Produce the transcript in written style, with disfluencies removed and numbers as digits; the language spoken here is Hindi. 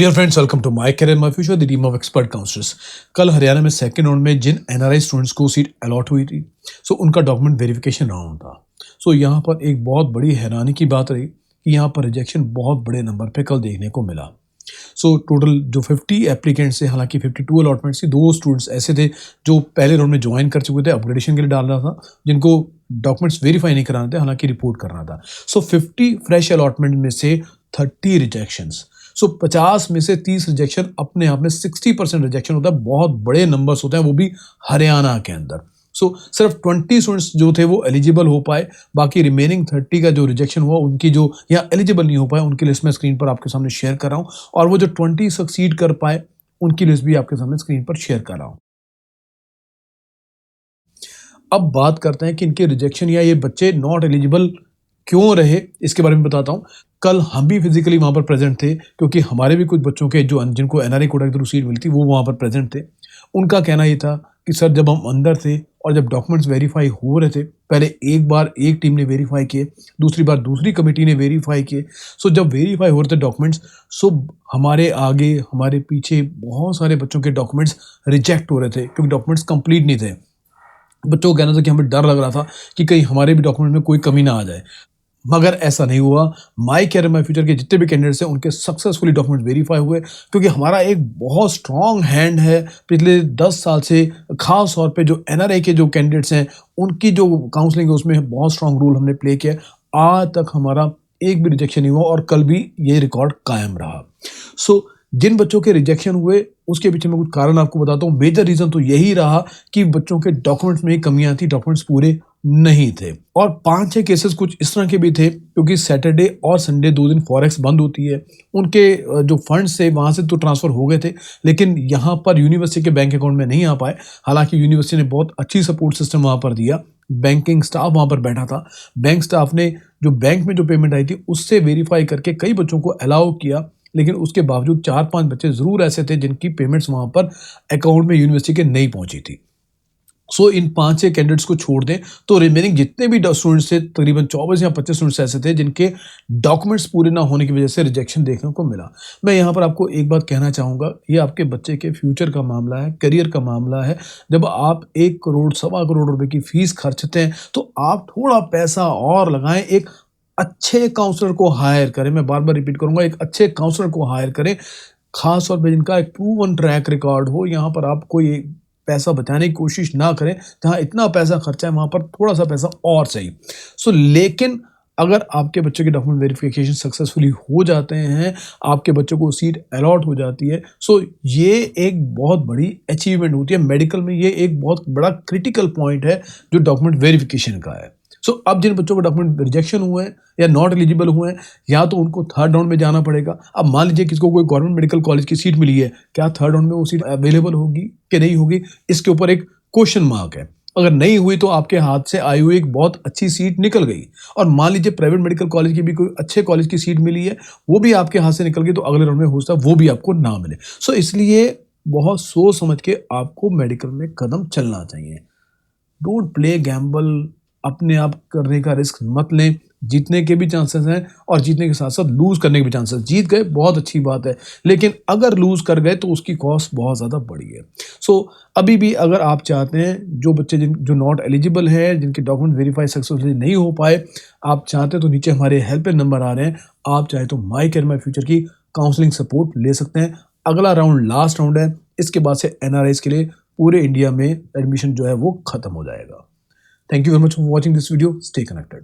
Dear friends, welcome to my career my future the team of expert counsellors. कल हरियाणा में सेकंड राउंड में जिन एनआरआई स्टूडेंट्स को सीट अलॉट हुई थी, उनका डॉक्यूमेंट वेरिफिकेशन राउंड था। यहाँ पर एक बहुत बड़ी हैरानी की बात रही कि यहाँ पर रिजेक्शन बहुत बड़े नंबर पे कल देखने को मिला। टोटल जो 50 एप्लीकेंट्स थे, हालांकि 52 अलॉटमेंट्स थी, 2 स्टूडेंट्स ऐसे थे जो पहले राउंड में ज्वाइन कर चुके थे, अपग्रेडेशन के लिए डाल रहा था, जिनको डॉक्यूमेंट्स वेरीफाई नहीं कराना थे, हालांकि रिपोर्ट करना था। 50 फ्रेश अलॉटमेंट में से 30 रिजेक्शंस। 50 में से 30 रिजेक्शन अपने आप में 60% रिजेक्शन होता है। बहुत बड़े नंबर्स होते हैं, वो भी हरियाणा के अंदर। सिर्फ 20 स्टूडेंट्स जो थे वो एलिजिबल हो पाए, बाकी रिमेनिंग 30 का जो रिजेक्शन हुआ, उनकी जो यहाँ एलिजिबल नहीं हो पाए, उनकी लिस्ट मैं स्क्रीन पर आपके सामने शेयर कर रहा हूँ, और वो जो 20 सक्सीड कर पाए उनकी लिस्ट भी आपके सामने स्क्रीन पर शेयर कर रहा हूँ। अब बात करते हैं कि इनके रिजेक्शन या ये बच्चे नॉट एलिजिबल क्यों रहे, इसके बारे में बताता हूँ। कल हम भी फिजिकली वहाँ पर प्रेजेंट थे, क्योंकि हमारे भी कुछ बच्चों के जो जिनको एनआरआई कोटा के थ्रू सीट मिली थी वो वहाँ पर प्रेजेंट थे। उनका कहना ये था कि सर, जब हम अंदर थे और जब डॉक्यूमेंट्स वेरीफाई हो रहे थे, पहले एक बार एक टीम ने वेरीफाई किए, दूसरी बार दूसरी कमेटी ने वेरीफाई किए। जब वेरीफाई हो रहे थे डॉक्यूमेंट्स, हमारे आगे हमारे पीछे बहुत सारे बच्चों के डॉक्यूमेंट्स रिजेक्ट हो रहे थे, क्योंकि डॉक्यूमेंट्स कंप्लीट नहीं थे। बच्चों को कहना था कि हमें डर लग रहा था कि कहीं हमारे भी डॉक्यूमेंट में कोई कमी ना आ जाए, मगर ऐसा नहीं हुआ। माय करियर माय फ्यूचर के जितने भी कैंडिडेट्स हैं, उनके सक्सेसफुली डॉक्यूमेंट वेरीफाई हुए, क्योंकि हमारा एक बहुत स्ट्रॉन्ग हैंड है पिछले 10 साल से। खास तौर पे जो एनआरआई के जो कैंडिडेट्स हैं, उनकी जो काउंसलिंग है उसमें बहुत स्ट्रॉन्ग रोल हमने प्ले किया। आज तक हमारा एक भी रिजेक्शन नहीं हुआ, और कल भी ये रिकॉर्ड कायम रहा। जिन बच्चों के रिजेक्शन हुए उसके पीछे मैं कुछ कारण आपको बताता हूँ। मेजर रीजन तो यही रहा कि बच्चों के डॉक्यूमेंट्स में कमियां थी, डॉक्यूमेंट्स पूरे नहीं थे। और 5-6 केसेस कुछ इस तरह के भी थे, क्योंकि सैटरडे और संडे 2 दिन फॉरेक्स बंद होती है। उनके जो फंड्स थे वहां से तो ट्रांसफर हो गए थे, लेकिन यहाँ पर यूनिवर्सिटी के बैंक अकाउंट में नहीं आ पाए। हालांकि यूनिवर्सिटी ने बहुत अच्छी सपोर्ट सिस्टम वहां पर दिया, बैंकिंग स्टाफ वहां पर बैठा था। बैंक स्टाफ ने जो बैंक में जो पेमेंट आई थी उससे वेरीफाई करके कई बच्चों को अलाउ किया, लेकिन उसके बावजूद 4-5 बच्चे जरूर ऐसे थे जिनकी पेमेंट्स वहां पर अकाउंट में यूनिवर्सिटी के नहीं पहुंची थी। इन 5-6 कैंडिडेट्स को छोड़ दें तो रिमेनिंग जितने भी स्टूडेंट्स थे, तकरीबन 24 या 25 स्टूडेंट्स ऐसे थे जिनके डॉक्यूमेंट्स पूरे ना होने की वजह से रिजेक्शन देखने को मिला। मैं यहाँ पर आपको एक बात कहना चाहूँगा, ये आपके बच्चे के फ्यूचर का मामला है, करियर का मामला है। जब आप 1 करोड़, 1.25 करोड़ रुपए की फीस खर्चते हैं, तो आप थोड़ा पैसा और लगाएं, एक अच्छे काउंसलर को हायर करें। मैं बार बार रिपीट करूंगा, एक अच्छे काउंसलर को हायर करें, खास तौर पे जिनका एक प्रूवन ट्रैक रिकॉर्ड हो। यहाँ पर आप कोई पैसा बचाने की कोशिश ना करें, जहाँ इतना पैसा खर्चा है वहाँ पर थोड़ा सा पैसा और सही। लेकिन अगर आपके बच्चे के डॉक्यूमेंट वेरिफिकेशन सक्सेसफुली हो जाते हैं, आपके बच्चों को सीट अलॉट हो जाती है, ये एक बहुत बड़ी अचीवमेंट होती है। मेडिकल में ये एक बहुत बड़ा क्रिटिकल पॉइंट है जो डॉक्यूमेंट वेरिफिकेशन का है। अब जिन बच्चों को डॉक्यूमेंट रिजेक्शन हुए हैं या नॉट एलिजिबल हुए हैं, या तो उनको थर्ड राउंड में जाना पड़ेगा। अब मान लीजिए किसको कोई गवर्नमेंट मेडिकल कॉलेज की सीट मिली है, क्या थर्ड राउंड में वो सीट अवेलेबल होगी कि नहीं होगी, इसके ऊपर एक क्वेश्चन मार्क है। अगर नहीं हुई तो आपके हाथ से आई हुई एक बहुत अच्छी सीट निकल गई। और मान लीजिए प्राइवेट मेडिकल कॉलेज की भी कोई अच्छे कॉलेज की सीट मिली है, वो भी आपके हाथ से निकल गई, तो अगले राउंड में हो सकता है वो भी आपको ना मिले। इसलिए बहुत सोच समझ के आपको मेडिकल में कदम चलना चाहिए। डोंट प्ले गैम्बल, अपने आप करने का रिस्क मत लें। जीतने के भी चांसेस हैं और जीतने के साथ साथ लूज करने के भी चांसेस। जीत गए बहुत अच्छी बात है, लेकिन अगर लूज कर गए तो उसकी कॉस्ट बहुत ज़्यादा बड़ी है। अभी भी अगर आप चाहते हैं, जो बच्चे जो नॉट एलिजिबल हैं, जिनके डॉक्यूमेंट वेरीफाई सक्सेसफुली नहीं हो पाए, आप चाहते हैं तो नीचे हमारे हेल्पलाइन नंबर आ रहे हैं, आप चाहे तो माय करियर माय फ्यूचर की काउंसलिंग सपोर्ट ले सकते हैं। अगला राउंड लास्ट राउंड है, इसके बाद से एनआरआईज के लिए पूरे इंडिया में एडमिशन जो है वो खत्म हो जाएगा। Thank you very much for watching this video. Stay connected.